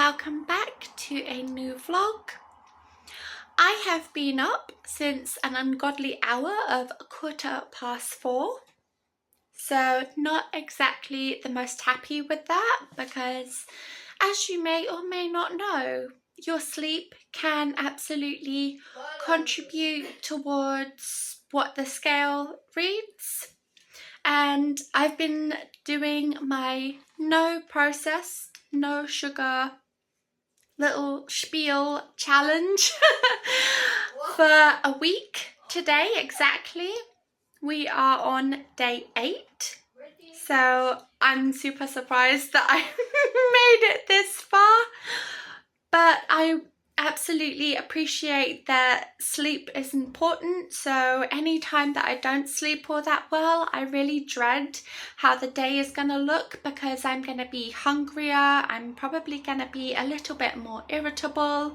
welcome back to a new vlog. I have been up since an ungodly hour of 4:15, so not exactly the most happy with that, because as you may or may not know, your sleep can absolutely contribute towards what the scale reads. And I've been doing my no processed, no sugar little spiel challenge for a week today exactly. We are on day 8, so I'm super surprised that I made it this far, but I absolutely appreciate that sleep is important. So anytime that I don't sleep all that well, I really dread how the day is going to look, because I'm going to be hungrier, I'm probably going to be a little bit more irritable.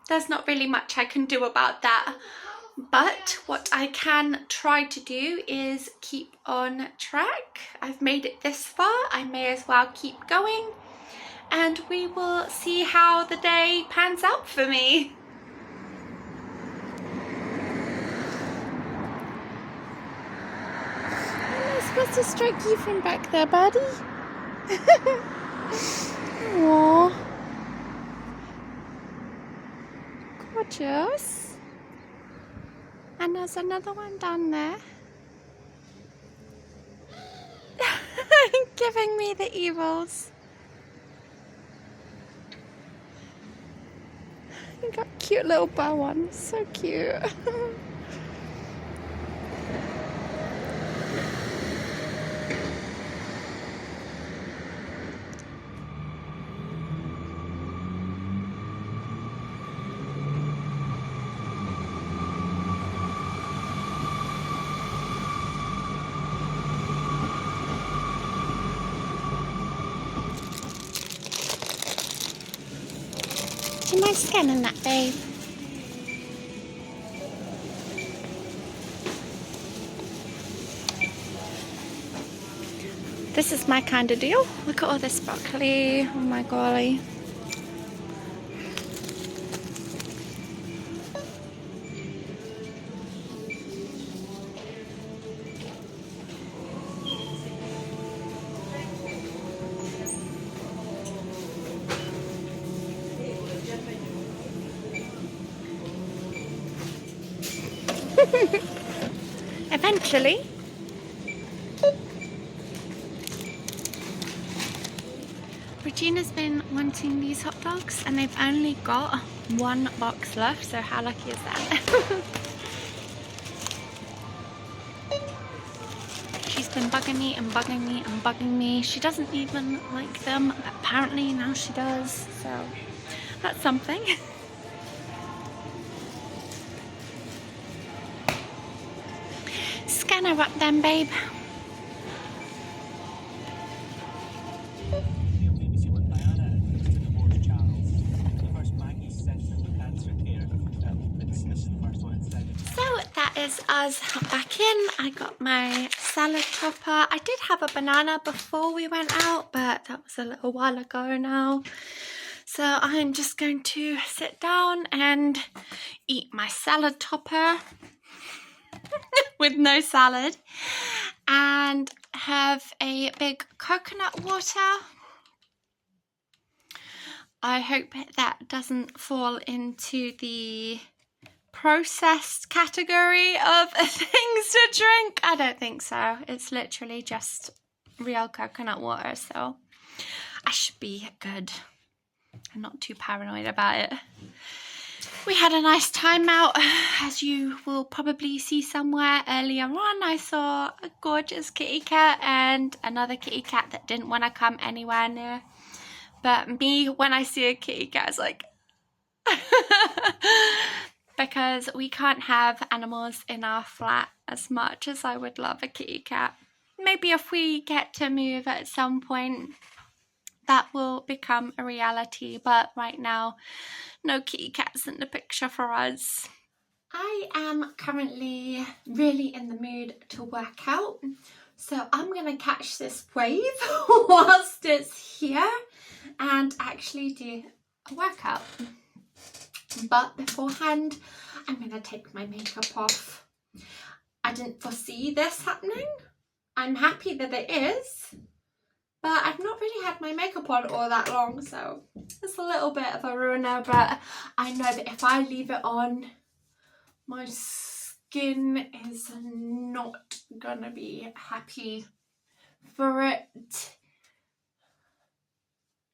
There's not really much I can do about that, but what I can try to do is keep on track. I've made it this far, I may as well keep going, and we will see how the day pans out for me. Am I supposed to stroke you from back there, buddy? Aww. Gorgeous. And there's another one down there. Giving me the evils. You got a cute little bow on. So cute. Do you mind scanning that, babe? This is my kind of deal. Look at all this broccoli. Oh my golly. Eventually. Regina's been wanting these hot dogs, and they've only got one box left, so how lucky is that? She's been bugging me and bugging me and bugging me. She doesn't even like them, but apparently now she does, so that's something. Scan her up then, babe. Is us back in. I got my salad topper. I did have a banana before we went out, but that was a little while ago now. So I'm just going to sit down and eat my salad topper with no salad, and have a big coconut water. I hope that doesn't fall into the processed category of things to drink. I don't think so. It's literally just real coconut water, so I should be good. I'm not too paranoid about it. We had a nice time out, as you will probably see somewhere earlier on. I saw a gorgeous kitty cat and another kitty cat that didn't want to come anywhere near. But me, when I see a kitty cat, it's like because we can't have animals in our flat as much as I would love a kitty cat. Maybe if we get to move at some point, that will become a reality, but right now, no kitty cats in the picture for us. I am currently really in the mood to work out, So I'm gonna catch this wave whilst it's here and actually do a workout. But beforehand, I'm gonna take my makeup off. I didn't foresee this happening. I'm happy that it is, but I've not really had my makeup on all that long, so it's a little bit of a ruiner, but I know that if I leave it on, my skin is not gonna be happy for it.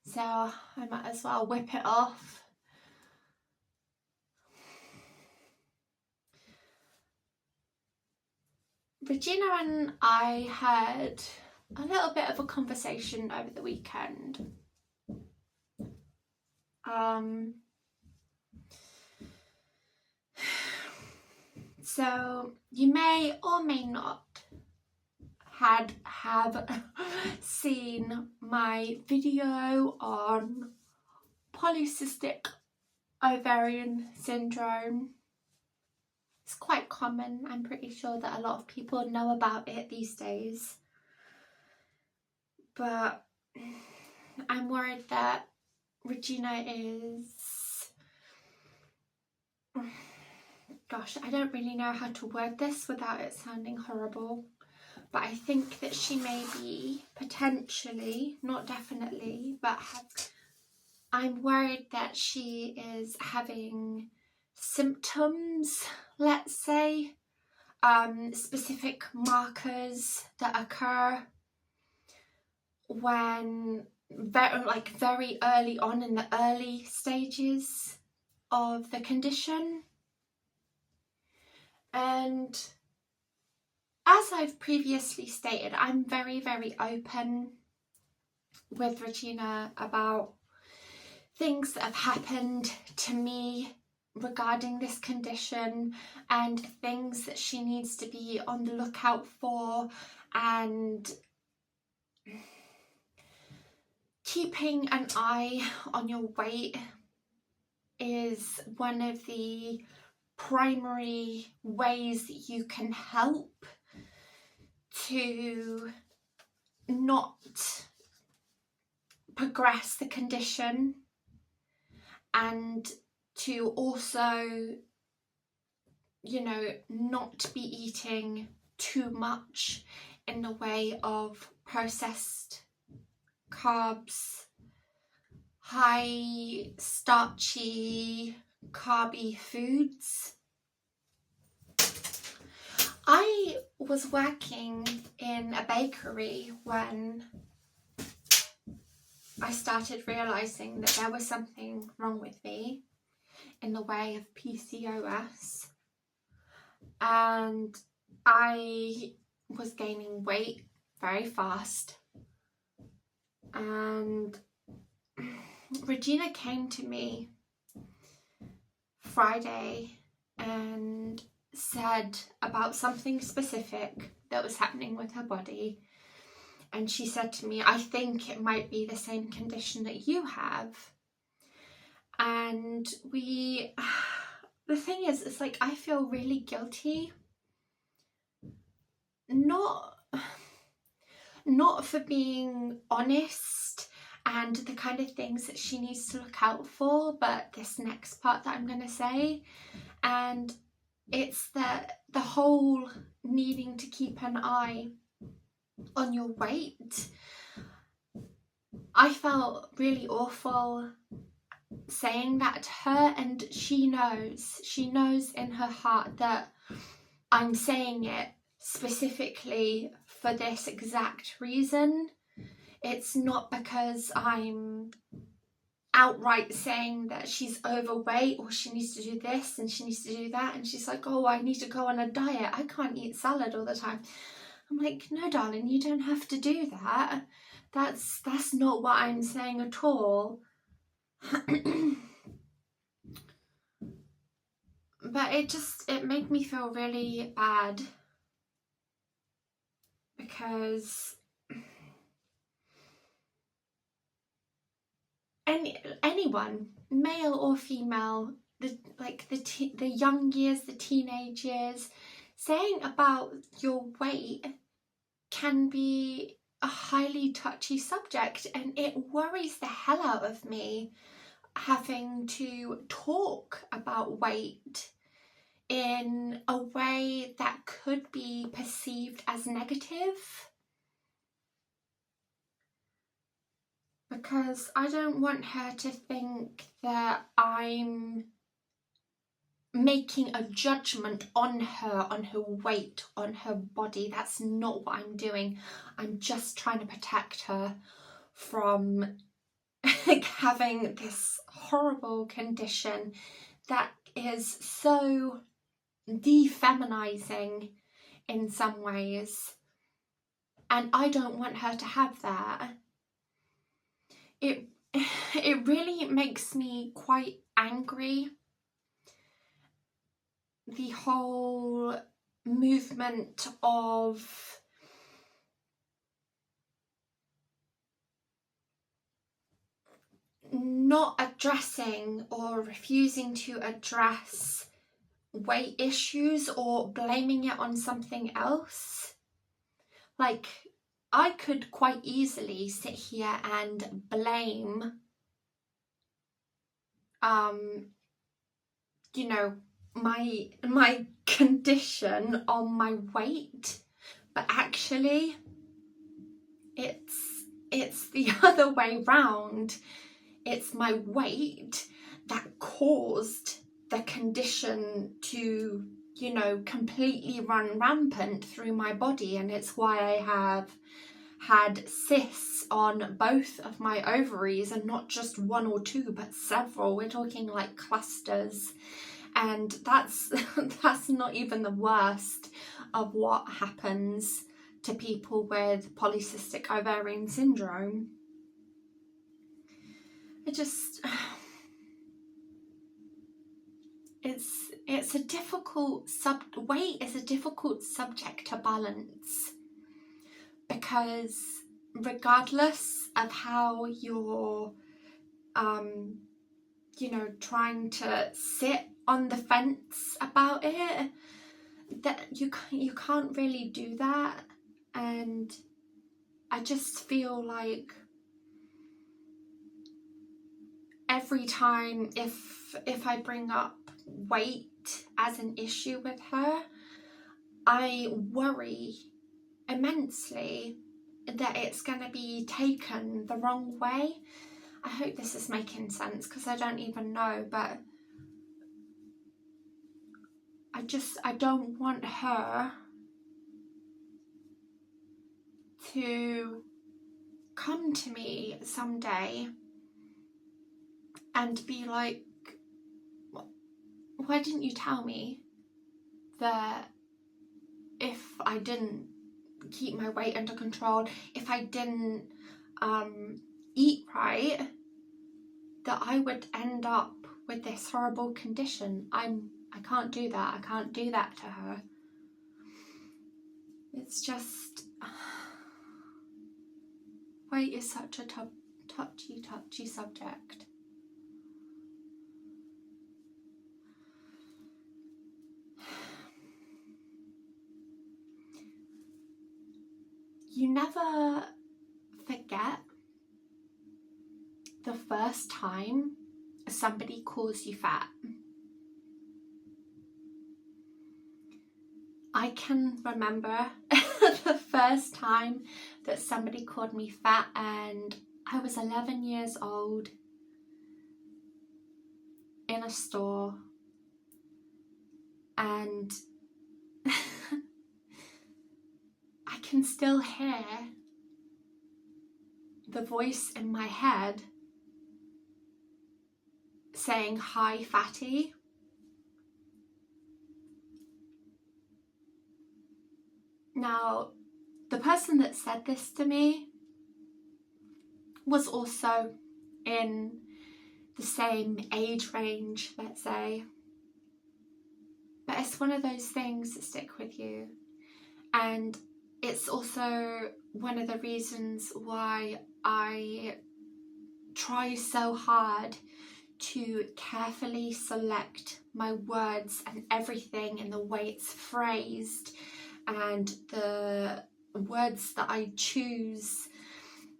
So I might as well whip it off. Regina and I had a little bit of a conversation over the weekend. So you may or may not have seen my video on polycystic ovarian syndrome. It's quite common. I'm pretty sure that a lot of people know about it these days. But I'm worried that Regina is... Gosh, I don't really know how to word this without it sounding horrible. But I think that she may be potentially, not definitely, but I'm worried that she is having symptoms, let's say, specific markers that occur when very early on in the early stages of the condition. And as I've previously stated, I'm very, very open with Regina about things that have happened to me regarding this condition and things that she needs to be on the lookout for, and keeping an eye on your weight is one of the primary ways that you can help to not progress the condition, and to also, you know, not be eating too much in the way of processed carbs, high starchy, carby foods. I was working in a bakery when I started realising that there was something wrong with me in the way of PCOS, and I was gaining weight very fast. And Regina came to me Friday and said about something specific that was happening with her body, and she said to me, I think it might be the same condition that you have. And the thing is, it's like I feel really guilty, not for being honest and the kind of things that she needs to look out for, but this next part that I'm going to say, and it's the whole needing to keep an eye on your weight. I felt really awful saying that to her, and she knows in her heart that I'm saying it specifically for this exact reason. It's not because I'm outright saying that she's overweight or she needs to do this and she needs to do that, and she's like, oh, I need to go on a diet, I can't eat salad all the time. I'm like, no darling, you don't have to do that. That's not what I'm saying at all. But it made me feel really bad, because anyone, male or female, the young years, the teenage years, saying about your weight can be a highly touchy subject, and it worries the hell out of me having to talk about weight in a way that could be perceived as negative, because I don't want her to think that I'm making a judgment on her weight, on her body. That's not what I'm doing. I'm just trying to protect her from having this horrible condition that is so defeminizing in some ways, and I don't want her to have that. It really makes me quite angry, the whole movement of not addressing or refusing to address weight issues or blaming it on something else. Like, I could quite easily sit here and blame, you know, my condition on my weight, but actually it's the other way round. It's my weight that caused the condition to, you know, completely run rampant through my body, and it's why I have had cysts on both of my ovaries, and not just one or two but several. We're talking like clusters, and that's not even the worst of what happens to people with polycystic ovarian syndrome. It's a difficult weight is a difficult subject to balance, because regardless of how you're you know, trying to sit on the fence about it, that you can't really do that. And I just feel like every time if I bring up weight as an issue with her, I worry immensely that it's going to be taken the wrong way. I hope this is making sense, because I don't even know, but I don't want her to come to me someday and be like, why didn't you tell me that if I didn't keep my weight under control, if I didn't eat right, that I would end up with this horrible condition? I can't do that. I can't do that to her. It's just, weight is such a touchy subject. You never forget the first time somebody calls you fat. I can remember the first time that somebody called me fat, and I was 11 years old in a store, and I can still hear the voice in my head saying, "Hi, fatty." Now, the person that said this to me was also in the same age range, let's say. But it's one of those things that stick with you. And it's also one of the reasons why I try so hard to carefully select my words and everything, and the way it's phrased and the words that I choose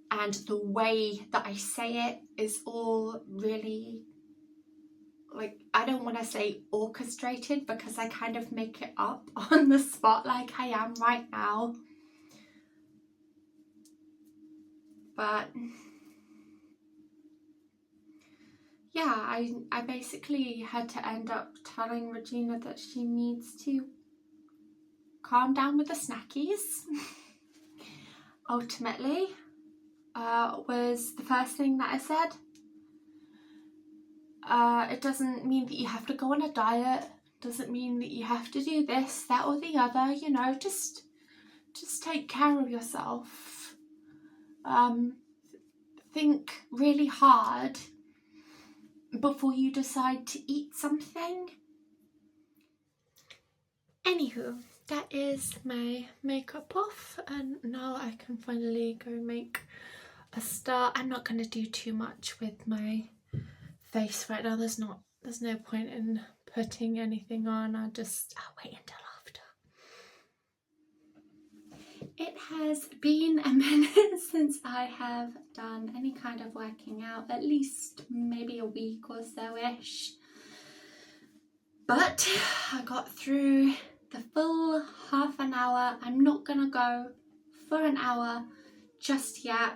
and the way that I say it is all really, like, I don't want to say orchestrated because I kind of make it up on the spot like I am right now. But yeah, I basically had to end up telling Regina that she needs to calm down with the snackies. Ultimately, was the first thing that I said. It doesn't mean that you have to go on a diet, doesn't mean that you have to do this, that or the other, you know, just take care of yourself. Think really hard before you decide to eat something. Anywho, that is my makeup off, and now I can finally go make a start. I'm not going to do too much with my face right now. There's no point in putting anything on. I'll wait until after. It has been a minute since I have done any kind of working out, at least maybe a week or so-ish. But I got through the full half an hour. I'm not gonna go for an hour just yet.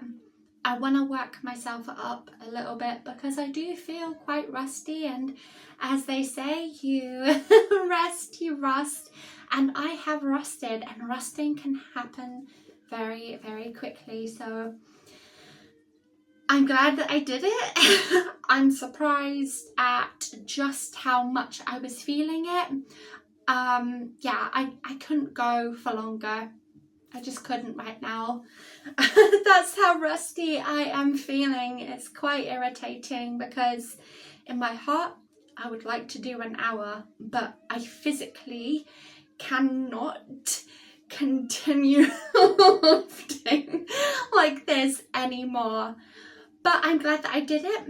I want to work myself up a little bit because I do feel quite rusty, and as they say, you rest, you rust, and I have rusted, and rusting can happen very, very quickly. So I'm glad that I did it. I'm surprised at just how much I was feeling it. Yeah, I couldn't go for longer. I just couldn't right now. That's how rusty I am feeling. It's quite irritating because in my heart I would like to do an hour, but I physically cannot continue lifting like this anymore. But I'm glad that I did it.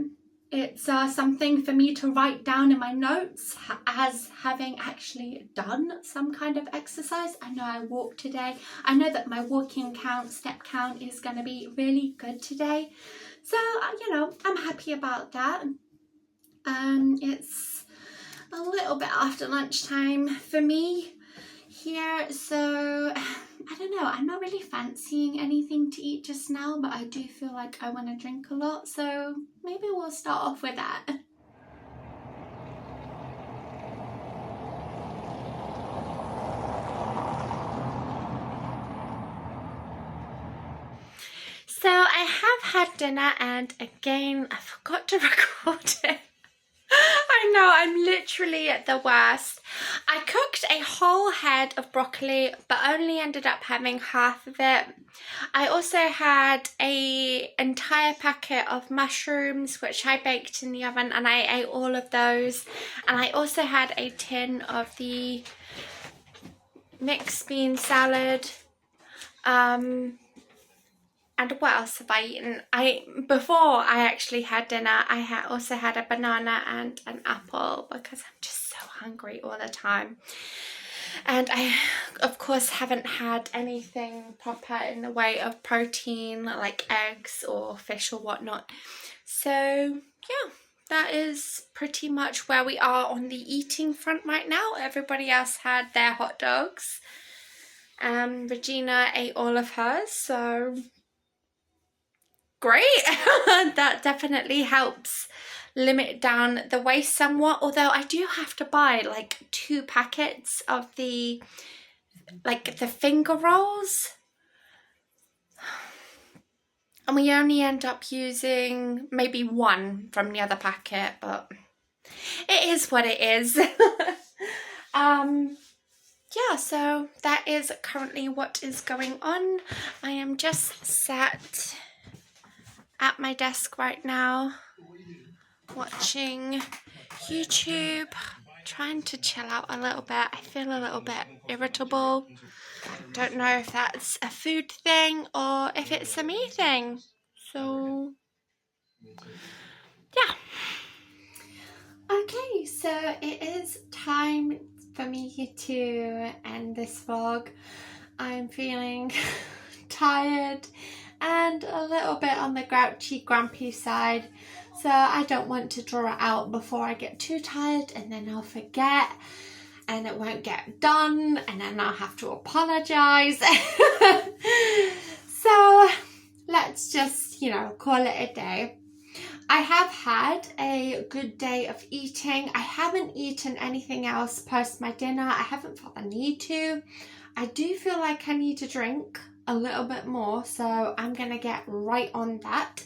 It's something for me to write down in my notes as having actually done some kind of exercise. I know I walked today. I know that my walking count, step count is going to be really good today. So, you know, I'm happy about that. It's a little bit after lunchtime for me here, so I don't know, I'm not really fancying anything to eat just now, but I do feel like I want to drink a lot, so maybe we'll start off with that. So I have had dinner, and again I forgot to record it. I know, I'm literally at the worst. I cooked a whole head of broccoli but only ended up having half of it. I also had an entire packet of mushrooms which I baked in the oven, and I ate all of those. And I also had a tin of the mixed bean salad. And what else have I eaten? Before I actually had dinner, I also had a banana and an apple because I'm just so hungry all the time. And I, of course, haven't had anything proper in the way of protein like eggs or fish or whatnot. So, yeah, that is pretty much where we are on the eating front right now. Everybody else had their hot dogs. Regina ate all of hers, so great. That definitely helps limit down the waste somewhat, although I do have to buy like 2 packets of the finger rolls, and we only end up using maybe 1 from the other packet, but it is what it is. Yeah, so that is currently what is going on. I am just sat at my desk right now watching YouTube, trying to chill out a little bit. I feel a little bit irritable. Don't know if that's a food thing or if it's a me thing. So, yeah. Okay, so it is time for me to end this vlog. I'm feeling tired and a little bit on the grouchy, grumpy side. So I don't want to draw it out before I get too tired, and then I'll forget and it won't get done, and then I'll have to apologize. So let's just, call it a day. I have had a good day of eating. I haven't eaten anything else post my dinner. I haven't felt the need to. I do feel like I need to drink a little bit more, so I'm gonna get right on that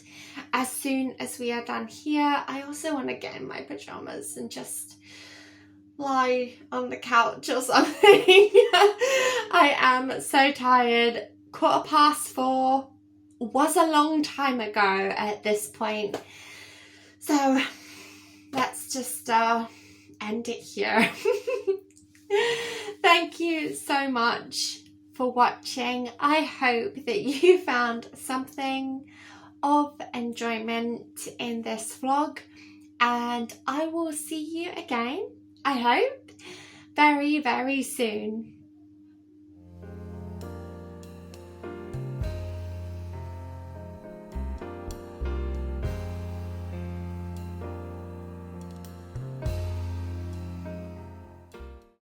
as soon as we are done here. I also want to get in my pajamas and just lie on the couch or something. I am so tired. 4:15 was a long time ago at this point, so let's just end it here. Thank you so much for watching. I hope that you found something of enjoyment in this vlog, and I will see you again, I hope, very, very soon.